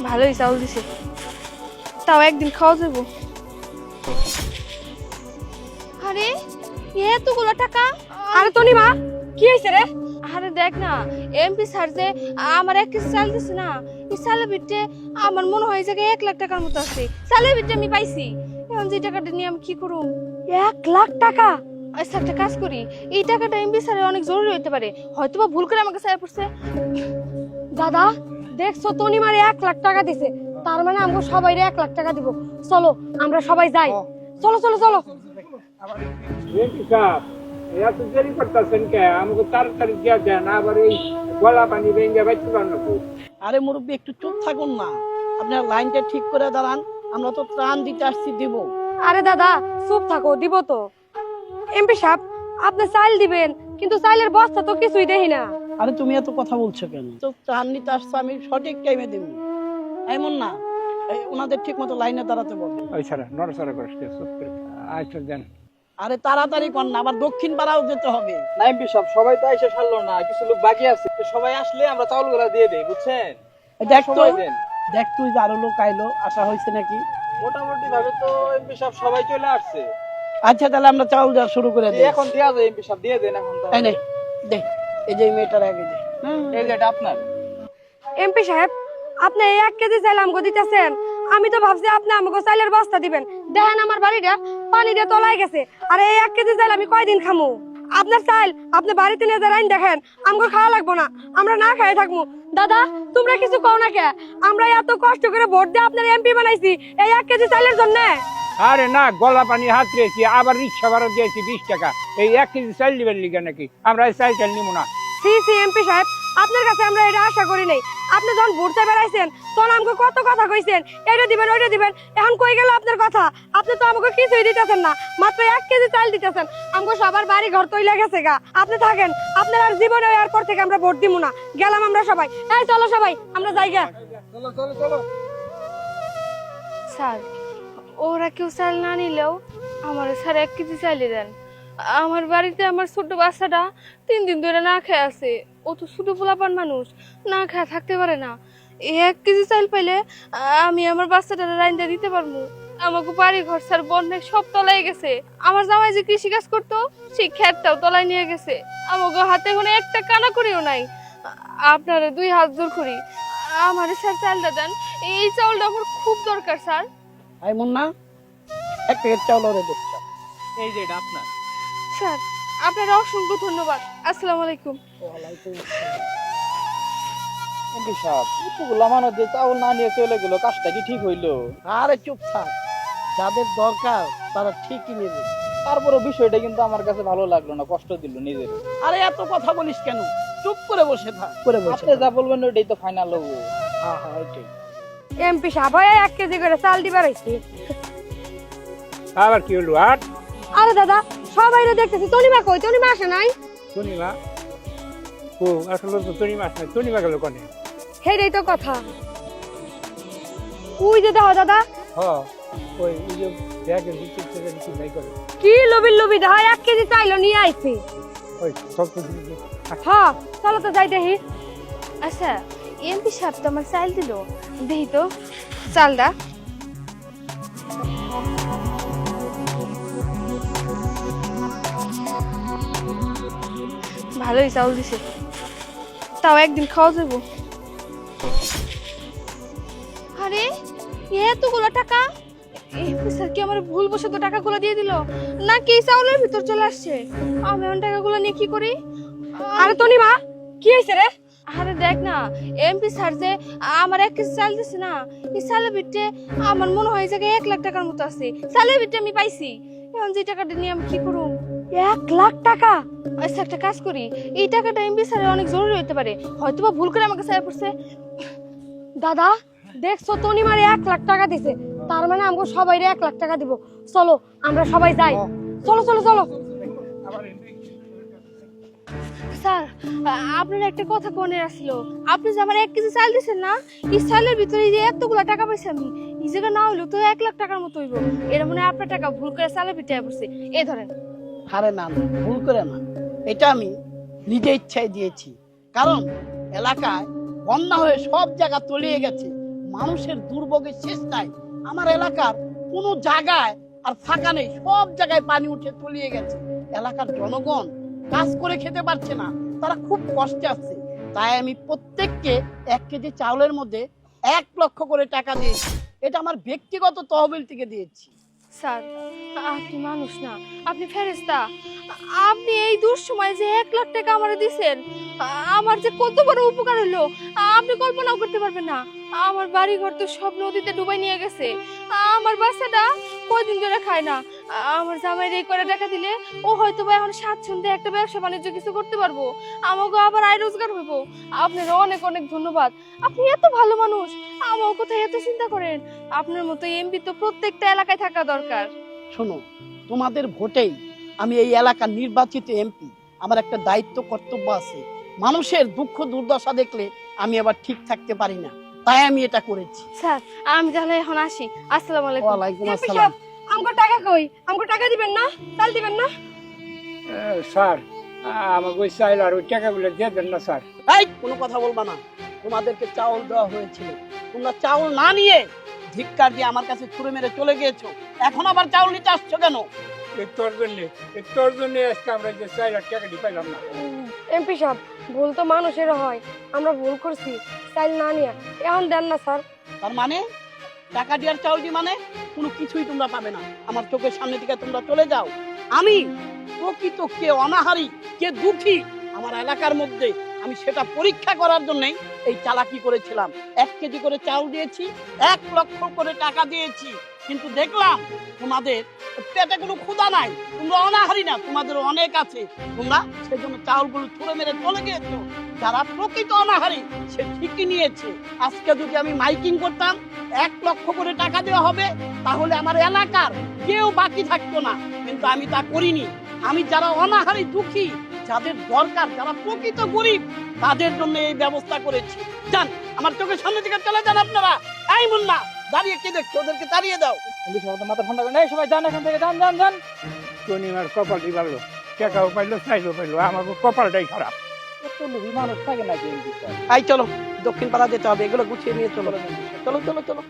ভালোই চাউল দিছে, তাও একদিন খাওয়া যাবো। আরে এতগুলো টাকা! আরে তনিমা, কি হয়েছে রে? আরে দেখ না, এমপি স্যার যে আমার 1 কেজি চাল দিছে না, এই চালের ভিতরে আমার মনে হয় যে 1 লাখ টাকার মতো আছে। চালের ভিতরে আমি পাইছি, এখন যে টাকাটা নিয়ে আমি কি করব? 1 লাখ টাকা? আচ্ছা একটা কাজ করি, এই টাকাটা এমপি স্যারের অনেক জরুরি হতে পারে, হয়তো বা ভুল করে আমার কাছে পড়ছে। দাদা দেখছো, তনিমারে 1 লাখ টাকা দিছে, তার মানে আমরা সবাই 1 লাখ টাকা দিব। চলো আমরা সবাই যাই, চলো চলো চলো। এত দেরি করতেছেন কে? আমাকে তাড়াতাড়ি দিয়া দেন, আবার এই গলা পানি ভেঙে বাইতে পারবো। আরে মুরব্বী একটু চুপ থাকুন না, আপনার লাইনটা ঠিক করে দাঁড়ান, আমরা তো ত্রাণ দিতে আসছি, দিব। আরে দাদা চুপ থাকো, দিব তো। এমপি সাহেব আপনি চাল দিবেন, কিন্তু চাইলের বস্তা তো কিছুই দেখি না। আরে তুমি এত কথা বলছো কেন? তো ত্রাণ নিতে আসছে, আমি সঠিক টাইমে দিব। এমন না, ওনাদের ঠিক মতো লাইনে দাঁড়াতে বলবো। ওই ছাড়া নড়াচড়া করিস না, চুপ করে। আচ্ছা দেন। আরে তাড়াতাড়ি কর না, আবার দক্ষিণ পাড়াও যেতে হবে। নাইম সব সবাই তো এসে সারলো না, কিছু লোক বাকি আছে, তো সবাই আসলে আমরা চাউলগুলা দিয়ে দেই, বুঝছেন? দেখ তো, সবাই দেন। দেখ তুই যে আরো লোক আইলো, আসা হয়েছে নাকি? মোটামুটি ভাবে তো এমপি সাহেব সবাই চলে আসছে। আচ্ছা তাহলে আমরা চাউল দেওয়া শুরু করে দিই। এখন দেওয়া যায়, এমপি সাহেব দিয়ে দেন এখন। তো এই নে, দে, এই যে এই মেয়েটার আগে দে। এই যে এটা আপনার। এমপি সাহেব আপনি এই 1 কেজি চাইল আমাকে দিতেছেন, আমি তো ভাবছি আপনি আমাকে চাইলের বস্তা দিবেন। দেখেন আমার বাড়িটা পানি দিয়ে তলায় গেছে, আর এই 1 কেজি চাইল আমি কয়দিন খামু? আপনার চাইল আপনি বাড়িতে নিয়ে যান, দেখেন আমাকে খাওয়া লাগবো না, আমরা না খেয়ে থাকবো। দাদা তোমরা কিছু কও না কে? আমরা এত কষ্ট করে ভোট দিয়ে আপনার এমপি বানাইছি এই 1 কেজি চাইলের জন্য। আরে না, গলা পানি হাত রেখেছি, আবার রিক্সা ভাড়া দিয়েছি 20 টাকা। এই 1 কেজি চাল দিবেন লিখে নাকি? আমরা এই চাল চাল নিবো না। সি সি এমপি সাহেব, আপনার কাছে আমরা এটা আশা করি নাই। আপনি যখন ভোটতে বেড়াইছেন তখন আমাকে কত কথা কইছেন, এটা দিবেন ওইটা দিবেন, এখন কই গেল আপনার কথা? আপনি তো আমাকে কিছুই দিতেছেন না, মাত্র 1 কেজি চাল দিতেছেন। আমাকে সবার বাড়ি ঘর তৈলে গেছে গা। আপনি থাকেন, আপনার আর জীবনে আর পর থেকে আমরা ভোট দিব না। গেলাম আমরা সবাই। এই চলো সবাই আমরা যাই গা। চলো চলো চলো। স্যার ওরা কেউ চাল না নিলেও আমার স্যার 1 কেজি চাইলে দেন। আমার বাড়িতে আমার ছোট বাচ্চাটা 3 দিন ধরে না খেয়ে আছে, ও তো ছোট পোলাপান মানুষ, না খেয়ে থাকতে পারে না। এই 1 কেজি চাল পাইলে আমি আমার বাচ্চাটা রাইন্দা দিতে পারবো। আমাকে বাড়ি ঘর স্যার বন্ধে সব তলায় গেছে, আমার জামাই যে কৃষি কাজ করতো সেই ক্ষেতটাও তলায় নিয়ে গেছে, আমাকে হাতে কোনো একটা কানা করিও নাই। আপনারা 2 হাত জোর করি আমার স্যার চালটা দেন, এই চাউলটা আমার খুব দরকার স্যার। আই মুন্না, 1 প্যাকেট চাউল ওরে দে। এই যে এটা আপনার। স্যার আপনারা অসংখ্য ধন্যবাদ। আসসালামু আলাইকুম। এমপি সাহেব এতগুলা মানুষ যে চাউল না নিয়ে চলে গেল, কাজটা কি ঠিক হইলো? আরে চুপ থাক, যাদের দরকার তারা ঠিকই নেবে। তারপরে বিষয়টা কিন্তু আমার কাছে ভালো লাগলো না, কষ্ট দিল নিজের। আরে এত কথা বলিস কেন? চুপ করে বসে থাক, করে বসে আপনি যা বলবেন ওইটাই তো ফাইনাল হবো। হ্যাঁ হ্যাঁ ওইটাই। এমপি সাহেব 1 কেজি করে চাল দিবার হইছে। আবার কি হলো? আর আরে দাদা সবাই দেখতেছি, তনিমা কই? তনিমা আসে নাই? তনিমা? ও আসলে তো তনিমা আসে নাই। তনিমা গেল কোনে? হেডেই তো কথা। ওই যে দাও দাদা, হ্যাঁ ওই এই যে ব্যাগের ভিতর থেকে কিছু নাই করে। কি লবি লবি দা 1 কেজি চাইলো নিয়ে আইছে। ওই সব তো দিদি। হ্যাঁ চলো তো যাই দেখি। আচ্ছা এমপি সাহেব তো আমার চাল দিল, দেখি তো চালটা। ভালোই চাউল দিছে, তাও একদিন খাওয়া যাবো। আরে এতগুলো টাকা! এমপি স্যার কি আমার ভুলবশত টাকাগুলো দিয়ে দিল, নাকি এই চাউলের ভিতর চলে আসছে? আমি এখন টাকাগুলো নিয়ে কি করি? আরে তনিমা কি হইছে রে? আরে দেখ না, এমপি স্যার যে আমার 1 কেজি চাল দিছে না, এই চালের ভিতরে আমার মনে হয় যে 1 লাখ টাকার মতো আছে। চালের ভিতরে আমি পাইছি, এখন যে টাকাটা নিয়ে আমি কি করব? 1 লাখ টাকা? আচ্ছা একটা কাজ করি, এই টাকাটা এমপি স্যারের অনেক জরুরি হতে পারে, হয়তো বা ভুল করে আমার কাছে পড়ছে। দাদা দেখছো, তনিমারে 1 লাখ টাকা দিছে, তার মানে আমাকে সবাই 1 লাখ টাকা দিব। চলো আমরা সবাই যাই, চলো চলো চলো। স্যার আপনার একটা কথা মনে আসছিল, আপনি যে আমার 1 কেজি চাল দিচ্ছেন না, এই চালের ভিতরে যে এতগুলো টাকা পাইছি আমি, এই জায়গা না হইলো তো 1 লাখ টাকার মতো হইব। এটা মনে হয় আপনার টাকা ভুল করে চালের ভিতরে পড়ছে, এই ধরেন। আরে না না, ভুল করে না, এটা আমি নিজে ইচ্ছায় দিয়েছি। কারণ এলাকায় বন্যা হয়ে সব জায়গা তলিয়ে গেছে, মানুষের দুর্ভোগের শেষ নাই। আমার এলাকার কোনো জায়গায় আর ফাঁকা নেই, সব জায়গায় পানি উঠে তলিয়ে গেছে। এলাকার জনগণ কাজ করে খেতে পারছে না, তারা খুব কষ্টে আছে। তাই আমি প্রত্যেককে 1 কেজি চাউলের মধ্যে 1 লক্ষ করে টাকা দিয়েছি। এটা আমার ব্যক্তিগত তহবিল থেকে দিয়েছি। স্যার, আপনি মানুষ না, আপনি ফেরেশতা। আপনি এই দুঃসময়ে যে 1 লাখ টাকা আমারে দিছেন, আমার যে কত বড় উপকার হলো আপনি কল্পনাও করতে পারবেন না। আমার বাড়ি ঘর তো সব নদীতে ডুবাই নিয়ে গেছে। আমার বাচ্চাটা কয়দিন ধরে খায় না। আমার জামাইয়ের এই করে টাকা দিলে ও হয়তো বা এখন স্বাচ্ছন্দ্যে একটা ব্যবসা বাণিজ্য কিছু করতে পারবো, আমাকে আবার আয় রোজগার হইব। আপনার অনেক অনেক ধন্যবাদ। আপনি এত ভালো মানুষ, আমার কথা এত চিন্তা করেন। আপনার মতো এমপি তো প্রত্যেকটা এলাকায় থাকা দরকার। শোনো, তোমাদের ভোটেই আমি এই এলাকার নির্বাচিত এমপি। আমার একটা দায়িত্ব কর্তব্য আছে। মানুষের দুঃখ দুর্দশা দেখলে আমি আবার ঠিক থাকতে পারি না, তাই আমি এটা করেছি। স্যার, আমি তাহলে এখন আসি। আসসালামু আলাইকুম। ওয়ালাইকুম এমপি আসসালাম। সাহেব, আমগো টাকা কই? আমগো টাকা দিবেন না? চাল দিবেন না? স্যার আমাকে ওই চাইল আর ওই টাকাগুলো দিয়ে দেন না স্যার। এই কোনো কথা বলবা না। তোমাদেরকে চাউল দেওয়া হয়েছিল, তোমরা চাউল না নিয়ে ধিক্কার দিয়ে আমার কাছে ছুড়ে মেরে চলে গিয়েছো। এখন আবার চাউল নিতে আসছো কেন? তোর জন্য আজকে আমরা যে 4 লাখ টাকা পাইলাম না। এমপি সাহেব, ভুল তো মানুষের হয়, আমরা ভুল করছি। চাল না নিয়ে এখন দেন না স্যার। তার মানে টাকা দেওয়ার চাউল দিয়ে মানে কোনো কিছুই তোমরা পাবে না। আমার চোখের সামনে থেকে তোমরা চলে যাও। আমি প্রকৃত কে অনাহারী কে দুঃখী আমার এলাকার মধ্যে আমি সেটা পরীক্ষা করার জন্যই এই চালাকি করেছিলাম। 1 কেজি করে চাউল দিয়েছি, 1 লক্ষ করে টাকা দিয়েছি, কিন্তু দেখলাম তোমাদের পেটে কোনো ক্ষুধা নাই, তোমরা অনাহারী না, তোমাদের অনেক আছে। তোমরা সেজন্য চাউলগুলো ছুঁড়ে মেরে চলে গিয়েছো। যারা প্রকৃত অনাহারী সে ঠিকই নিয়েছে। আজকে যদি আমি মাইকিং করতাম 1 লক্ষ করে টাকা দেওয়া হবে, তাহলে আমার এলাকার কেউ বাকি থাকতো না, কিন্তু আমি তা করিনি। আমি যারা অনাহারী দুঃখী, যাদের দরকার, যারা প্রকৃত গরিব, তাদের জন্য এই ব্যবস্থা করেছি। যান, আমার চোখের সামনে থেকে চলে যান আপনারা। এই মুন্না, দাঁড়িয়ে কি দেখছো? ওদেরকে তাড়িয়ে দাও। মাথা ঠান্ডা করে সবাই যান এখান থেকে, যান যান যান। শনিবার কপালটি ভালো, টাকাও পাইলো চাইলেও পাইলো, আমার কপালটাই খারাপ। এত লোভী মানুষ থাকে নাকি? এই চলো, দক্ষিণ পাড়া যেতে হবে, এগুলো গুছিয়ে নিয়ে চলো। চলো চলো চলো।